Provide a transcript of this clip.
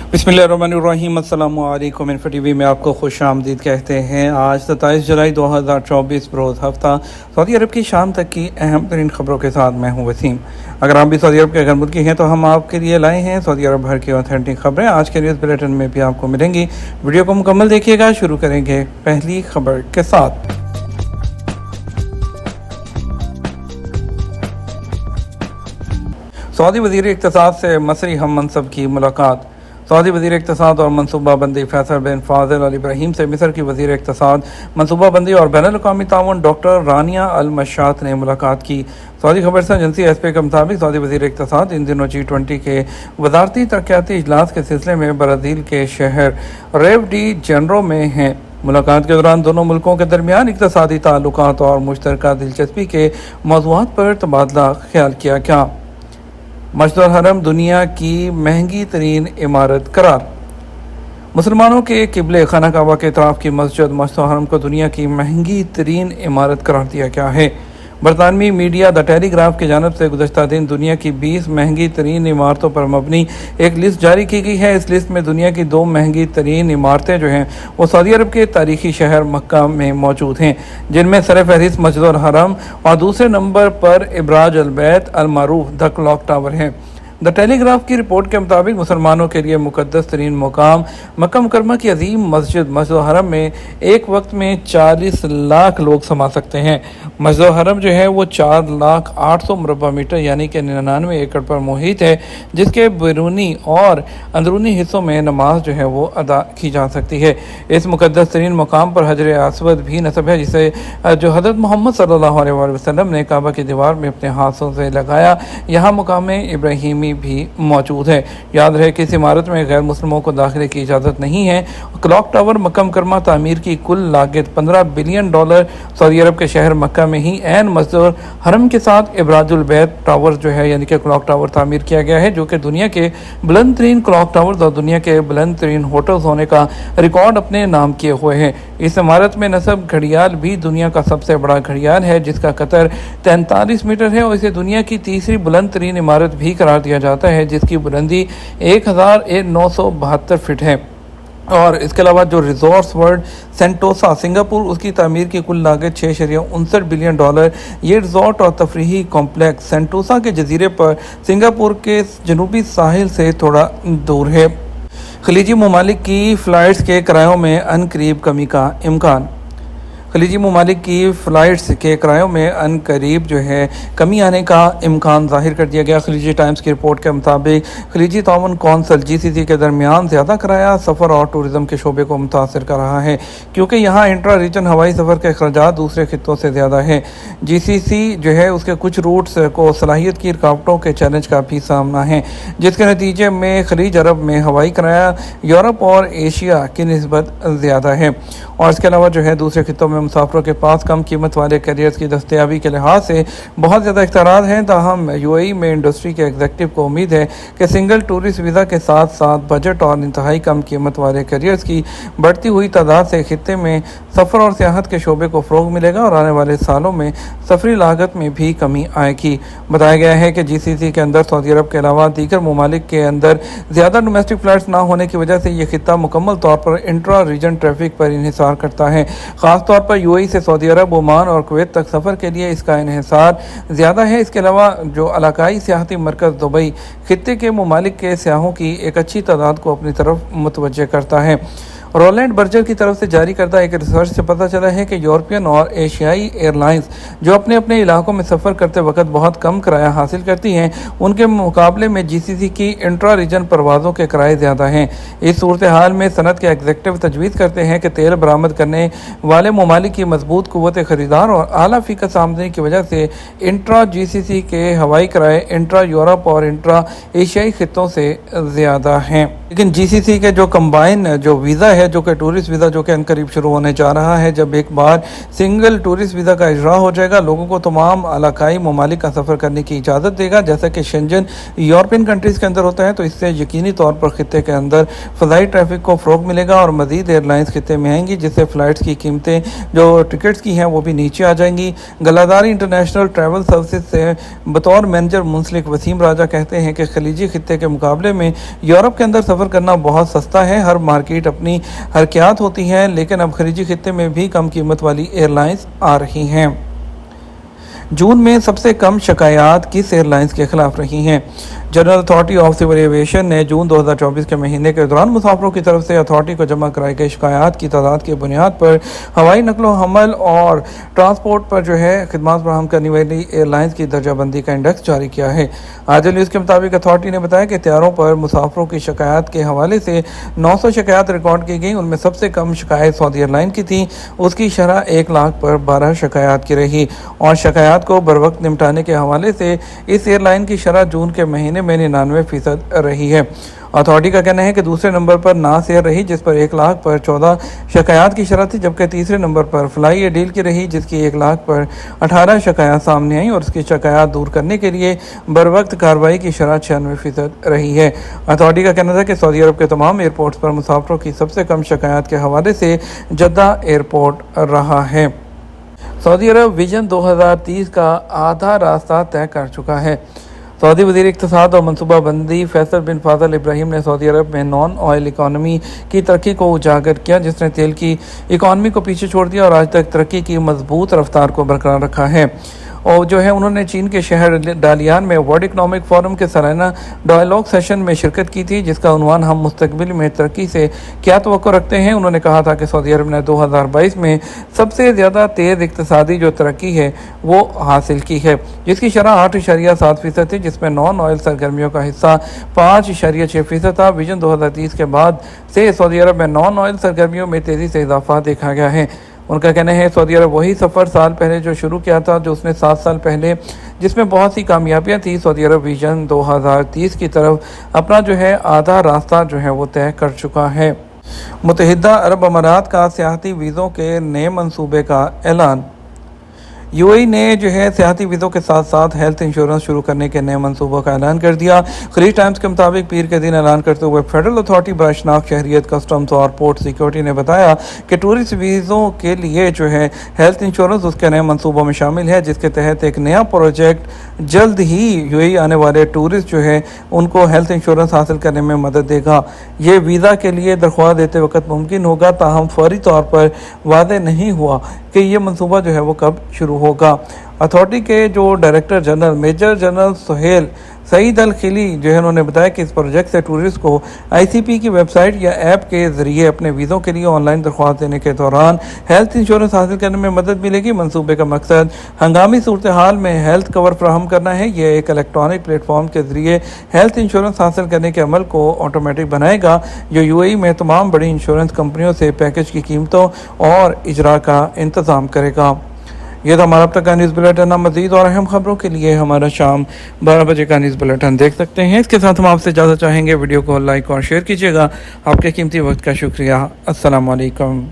बिस्मिल्लाहिर्रहमानिर्रहीम। अस्सलाम वालेकुम। इन्फो टीवी में आपको खुश आमदीद कहते हैं। आज 27 जुलाई 2024 बरोज़ हफ्ता सऊदी अरब की शाम तक की अहम तरीन खबरों के साथ मैं हूँ वसीम। अगर आप भी सऊदी अरब के अगर मुल्की हैं तो हम आपके लिए लाए हैं सऊदी अरब भर की ऑथेंटिक खबरें। आज के न्यूज़ बुलेटिन में भी आपको मिलेंगी। वीडियो को मुकम्मल देखिएगा। शुरू करेंगे पहली खबर के साथ। सऊदी वज़ीर इक़्तिसाद से मसरी हम मनसब की मुलाकात। सऊदी वज़ीर इक़्तिसाद और मनसूबा बंदी फैसल बिन फाज़िल अल इब्राहीम से मिस्र की वज़ीर इक़्तिसाद, मनसूबा बंदी और बैनुल अक़वामी ताउन डॉक्टर रानिया अल मशात ने मुलाकात की। सऊदी खबर से एजेंसी एसपी के मुताबिक सऊदी वज़ीर इक़्तिसाद इन दिनों G20 के वज़ारती तरक्याती इजलास के सिलसिले में ब्राज़ील के शहर रियो डी जेनेरो में हैं। मुलाकात के दौरान दोनों मुल्कों के दरमियान इक़्तिसादी ताल्लुकात और मुश्तरका दिलचस्पी के मौज़ूआत पर तबादला ख्याल किया गया। मस्जिद हरम दुनिया की महंगी तरीन इमारत करार। मुसलमानों के किबले खाना काबा के इतराफ़ की मस्जिद हरम को दुनिया की महंगी तरीन इमारत करार दिया गया है। बरतानवी मीडिया द टेलीग्राफ की जानब से गुज़श्ता दिन दुनिया की 20 महंगी तरीन इमारतों पर मबनी एक लिस्ट जारी की गई है। इस लिस्ट में दुनिया की 2 महंगी तरीन इमारतें जो हैं वो सऊदी अरब के तारीखी शहर मक्का में मौजूद हैं, जिनमें सर फहरिस्त मस्जिद हरम और दूसरे नंबर पर इब्राज अल बैत अल मारूफ द क्लॉक टावर है। द टेलीग्राफ की रिपोर्ट के मुताबिक मुसलमानों के लिए मुक़द्दस तरीन मुकाम मक्का मुकरमा की अजीम मस्जिद हरम में एक वक्त में 40 लाख लोग समा सकते हैं। मस्जिद हरम जो है वो 4,08,000 मुरबा मीटर यानी कि 99 एकड़ पर मुहित है, जिसके बैरूनी और अंदरूनी हिस्सों में नमाज जो है वो अदा की जा सकती है। इस मुक़द्दस तरीन मुकाम पर हजर असवद भी नस्ब है, जिसे जो हज़रत मोहम्मद सल्लल्लाहु अलैहि वसल्लम ने काबा की दीवार में अपने हाथों से लगाया। यहाँ मुकाम इब्राहीमी भी मौजूद है। याद रहे कि इस इमारत में गैर मुस्लिमों को दाखिले की इजाज़त नहीं है। क्लॉक टावर मक्का मुकरमा तामीर की कुल लागत $15 बिलियन सऊदी अरब के शहर मक्का में ही ऐन मस्जिद हरम के साथ इब्राजुल बैत टावर जो है यानी कि क्लॉक टावर तामीर किया गया है, जो कि दुनिया के बुलंद तरीन क्लॉक टावर्स और दुनिया के बुलंद तरीन होटल्स होने का रिकॉर्ड अपने नाम किए हुए हैं। इस इमारत में नस्ब घड़ियाल भी दुनिया का सबसे बड़ा घड़ियाल है, जिसका कतर 43 मीटर है और इसे दुनिया की तीसरी बुलंद तरीन इमारत भी करार दिया जाता है, जिसकी बुलंदी 1972 फीट है। और इसके अलावा जो रिजॉर्ट्स वर्ल्ड सेंटोसा सिंगापुर, उसकी तामीर की कुल लागत $6.59 बिलियन। ये रिजॉर्ट और तफरीही कॉम्प्लेक्स सेंटोसा के जजीरे पर सिंगापुर के जनूबी साहिल से थोड़ा दूर है। खलीजी ममालिक की फ़्लाइट्स के किरायों में अनकरीब कमी का इम्कान। खलीजी ममालिक की फ़्लाइट्स के किरायों में अनकरीब जो है कमी आने का इम्कान ज़ाहिर कर दिया गया। खलीजी टाइम्स की रिपोर्ट के मुताबिक खलीजी ताउन कौंसिल GCC के दरमियान ज़्यादा किराया सफ़र और टूरिज़म के शोबे को मुतासर कर रहा है, क्योंकि यहाँ इंट्रा रीजन हवाई सफ़र के अखराजात दूसरे खित्तों से ज़्यादा है। GCC जो है उसके कुछ रूट्स को सलाहियत की रुकावटों के चैलेंज का भी सामना है, जिसके नतीजे में खलीज अरब में हवाई किराया यूरोप और एशिया की निस्बत ज़्यादा है। और इसके अलावा जो है दूसरे खित्तों में मुसाफरों के पास कम कीमत वाले कैरियर्स की दस्तयाबी के लिहाज से बहुत ज़्यादा इख्तियारात हैं। ताहम UAE में इंडस्ट्री के एग्जीक्यूटिव को उम्मीद है कि सिंगल टूरिस्ट वीज़ा के साथ साथ बजट और इंतहाई कम कीमत वाले कैरियर्स की बढ़ती हुई तादाद से खित्ते में सफ़र और सियाहत के शोबे को फ़रोग़ मिलेगा और आने वाले सालों में सफरी लागत में भी कमी आएगी। बताया गया है कि GCC के अंदर सऊदी अरब के अलावा दीगर ममालिक के अंदर ज़्यादा डोमेस्टिक फ़्लाइट्स ना होने की वजह से ये खित्ता मुकम्मल तौर पर इंट्रा रीजन ट्रैफिक पर इन्हिसार करता है। ख़ास तौर पर UAE से सऊदी अरब, ओमान और कुवैत तक सफ़र के लिए इसका इन्हिसार ज़्यादा है। इसके अलावा जो इलाकाई सियाहती मरकज़ दुबई खित्ते के ममालिक के सियाहों की एक अच्छी तादाद को अपनी तरफ मुतवज्जे करता है। रोलैंड बर्जर की तरफ से जारी करदा एक रिसर्च से पता चला है कि यूरोपियन और एशियाई एयरलाइंस जो अपने अपने इलाकों में सफ़र करते वक्त बहुत कम किराया हासिल करती हैं, उनके मुकाबले में GCC की इंट्रा रीजन परवाज़ों के किराए ज़्यादा हैं। इस सूरत हाल में सनत के एग्जीक्यूटिव तजवीज़ करते हैं कि तेल बरामद करने वाले ममालिक की मजबूत कुव्वत ख़रीदार और आला फ़ीकस आमदनी की वजह से इंट्रा GCC के हवाई किराए इंट्रा यूरोप और इंट्रा एशियाई खित्तों से ज़्यादा हैं। लेकिन GCC के जो कंबाइन जो वीज़ा है, जो कि टूरिस्ट वीज़ा जो कि अनकरीब शुरू होने जा रहा है। जब एक बार सिंगल टूरिस्ट वीज़ा का इजरा हो जाएगा, लोगों को तमाम इलाकाई ममालिक का सफ़र करने की इजाज़त देगा, जैसा कि शेंजन यूरोपियन कंट्रीज़ के अंदर होता है। तो इससे यकीनी तौर पर खित्ते के अंदर फ़ज़ाई ट्रैफिक को फ़रोग़ मिलेगा और मज़ीद एयरलाइंस खित्ते में आएंगी, जिससे फ़्लाइट्स की कीमतें जो टिकट्स की हैं वो भी नीचे आ जाएंगी। गलादारी इंटरनेशनल ट्रैवल सर्विसेज से बतौर मैनेजर मुंसलिक वसीम राजा कहते हैं कि खलीजी खित्ते के मुकाबले में यूरोप के अंदर सफ़र करना बहुत सस्ता है। हर मार्केट अपनी हरकियात होती है, लेकिन अब खलीजी खित्ते में भी कम कीमत वाली एयरलाइंस आ रही हैं। जून में सबसे कम शिकायत किस एयरलाइंस के खिलाफ रही हैं? General authority of civil aviation ने जून 2024 के महीने के दौरान मुसाफिरों की तरफ से अथॉरिटी को जमा कराई गई शिकायत की तादाद की बुनियाद पर हवाई नकलो हमल और ट्रांसपोर्ट पर जो है खिदमत फराहम करने वाली एयरलाइंस की दर्जाबंदी का इंडेक्स जारी किया है। आज न्यूज़ के मुताबिक अथॉरिटी ने बताया कि तैयारों पर मुसाफिरों की शिकायत के हवाले से 900 शिकायत रिकॉर्ड की गई। उनमें सबसे कम शिकायत सऊदी एयरलाइन की थी, उसकी शरह 1 लाख पर 12 शिकायत की रही और शिकायत को बर वक्त निपटाने के हवाले से इस एयरलाइन की शरह जून के महीने में 99% रही है। अथॉरिटी का कहना है कि दूसरे नंबर पर नास एयर रही, जिस पर 1 लाख पर 14 शिकायत की शरह थी, जबकि तीसरे नंबर पर फ्लाई ए डील की रही, जिसकी 1 लाख पर 18 शिकायत सामने आई और उसकी शिकायत दूर करने के लिए बर वक्त कार्रवाई की शरह 96% रही है। अथॉरिटी का कहना था कि सऊदी अरब के तमाम एयरपोर्ट्स पर मुसाफिरों की सबसे कम शिकायत के हवाले से जद्दा एयरपोर्ट रहा है। सऊदी अरब विजन 2030 का आधा रास्ता तय कर चुका है। सऊदी वज़ीर इक़्तिसाद और मनसूबा बंदी फैसल बिन फाज़ल इब्राहीम ने सऊदी अरब में नॉन ऑयल इकानमी की तरक्की को उजागर किया, जिसने तेल की इकानमी को पीछे छोड़ दिया और आज तक तरक्की की मजबूत रफ्तार को बरकरार रखा है। और जो है उन्होंने चीन के शहर डालियान में वर्ल्ड इकनॉमिक फोरम के सालाना डायलॉग सेशन में शिरकत की थी, जिसका उन्वान हम मुस्तकबिल में तरक्की से क्या तवक्को रखते हैं। उन्होंने कहा था कि सऊदी अरब ने 2022 में सबसे ज़्यादा तेज़ इक़्तिसादी जो तरक्की है वो हासिल की है, जिसकी शरह 8.7% थी, जिसमें नॉन ऑयल सरगर्मियों का हिस्सा 5.6% था। विजन 2030 के बाद से सऊदी अरब में नॉन ऑयल सरगर्मियों में तेज़ी से इजाफा देखा गया है। उनका कहना है सऊदी अरब वही सफ़र साल पहले जो शुरू किया था, जो उसने 7 साल पहले, जिसमें बहुत सी कामयाबियां थी। सऊदी अरब विजन 2030 की तरफ अपना जो है आधा रास्ता जो है वो तय कर चुका है। मुत्तहिदा अरब अमारात का सियाहती वीज़ों के नए मंसूबे का ऐलान। यूएई ने जो है सियाहती वीज़ों के साथ साथ हेल्थ इंश्योरेंस शुरू करने के नए मंसूबों का ऐलान कर दिया। खलीज टाइम्स के मुताबिक पीर के दिन ऐलान करते हुए फेडरल अथॉरिटी बराए शनाख्त शहरियत कस्टम्स और पोर्ट सिक्योरिटी ने बताया कि टूरिस्ट वीज़ों के लिए जो है हेल्थ इंश्योरेंस उसके नए मंसूबों में शामिल है, जिसके तहत एक नया प्रोजेक्ट जल्द ही यूएई आने वाले टूरिस्ट जो है उनको हेल्थ इंश्योरेंस हासिल करने में मदद देगा। ये वीज़ा के लिए दरख्वास्त देते वक्त मुमकिन होगा, ताहम फौरी तौर पर वादे नहीं हुआ कि ये मंसूबा जो है वो कब शुरू होगा। अथॉरिटी के जो director general major general Suhail Saeed Al Khili जो है उन्होंने बताया कि इस प्रोजेक्ट से टूरिस्ट को आईसीपी की वेबसाइट या ऐप के ज़रिए अपने वीज़ों के लिए ऑनलाइन दरख्वास्त देने के दौरान हेल्थ इंश्योरेंस हासिल करने में मदद मिलेगी। मंसूबे का मकसद हंगामी सूरत हाल में हेल्थ कवर फराहम करना है। यह एक इलेक्ट्रॉनिक प्लेटफॉर्म के ज़रिए हेल्थ इंश्योरेंस हासिल करने के अमल को ऑटोमेटिक बनाएगा, जो यूएई में तमाम बड़ी इंश्योरेंस कंपनियों से पैकेज की कीमतों और इजरा का इंतज़ाम करेगा। ये तो हमारा अब तक का न्यूज़ बुलेटिन। मज़ीद और अहम खबरों के लिए हमारा शाम 12 बजे का न्यूज़ बुलेटिन देख सकते हैं। इसके साथ हम आपसे इजाज़त चाहेंगे। वीडियो को लाइक और शेयर कीजिएगा। आपके कीमती वक्त का शुक्रिया। अस्सलाम वालेकुम।